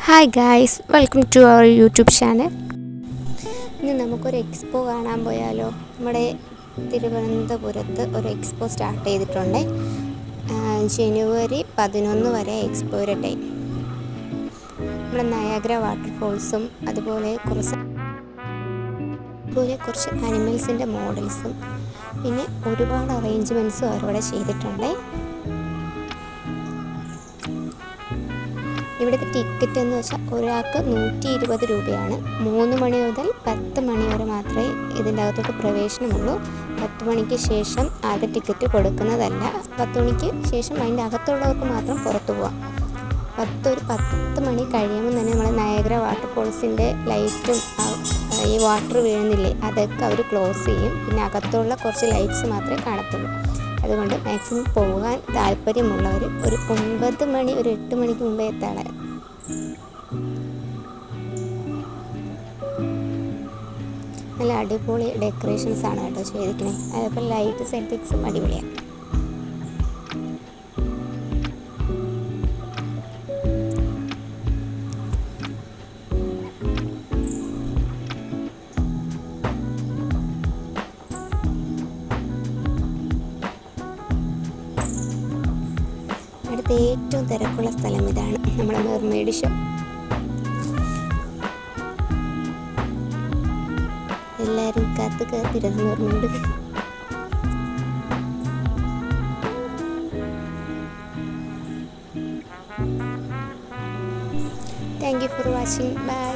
Hi guys, welcome to our YouTube channel. ഇന്ന് നമുക്കൊരു expo കാണാൻ പോയാലോ? നമ്മുടെ തിരുവനന്തപുരത്ത് ഒരു എക്സ്പോ സ്റ്റാർട്ട് ചെയ്തിട്ടുണ്ട്. ജനുവരി 11 വരെ എക്സ്പോയുടെ ടൈം. നമ്മുടെ നയാഗ്ര വാട്ടർഫോൾസും അതുപോലെ കുറച്ച് അനിമൽസിൻ്റെ മോഡൽസും പിന്നെ ഒരുപാട് അറേഞ്ച്മെൻറ്റ്സും അവരവിടെ ചെയ്തിട്ടുണ്ട്. ഇവിടുത്തെ ടിക്കറ്റ് എന്ന് വെച്ചാൽ ഒരാൾക്ക് 120 രൂപയാണ്. 3 മണി മുതൽ 10 മണി വരെ മാത്രമേ ഇതിൻ്റെ അകത്തോട്ട് പ്രവേശനമുള്ളൂ. 10 മണിക്ക് ശേഷം ആദ്യ ടിക്കറ്റ് കൊടുക്കുന്നതല്ല. 10 മണിക്ക് ശേഷം അതിൻ്റെ അകത്തുള്ളവർക്ക് മാത്രം പുറത്തു പോകാം. 10 മണി കഴിയുമ്പോൾ തന്നെ നമ്മൾ നയാഗ്ര വാട്ടർഫോൾസിൻ്റെ ലൈറ്റും ഈ വാട്ടർ വീഴുന്നില്ലേ, അതൊക്കെ അവർ ക്ലോസ് ചെയ്യും. പിന്നെ അകത്തുള്ള കുറച്ച് ലൈറ്റ്സ് മാത്രമേ കാണത്തുള്ളൂ. അതുകൊണ്ട് മാക്സിമം പോകാൻ താല്പര്യമുള്ളവർ ഒരു 9 മണി, ഒരു 8 മണിക്ക് മുമ്പേ എത്താളെ. നല്ല അടിപൊളി ഡെക്കറേഷൻസ് ആണ് കേട്ടോ ചെയ്തിരിക്കണേ. അതേപോലെ ലൈറ്റ് സെറ്റിങ്സും അടിപൊളിയാണ്. അടുത്ത ഏറ്റവും തിരക്കുള്ള സ്ഥലം ഇതാണ്, നമ്മുടെ മെർമെയ്ഡ് ഷോ. എല്ലാവരും കാത്തിരുന്ന് mermaid. Thank you for watching. By.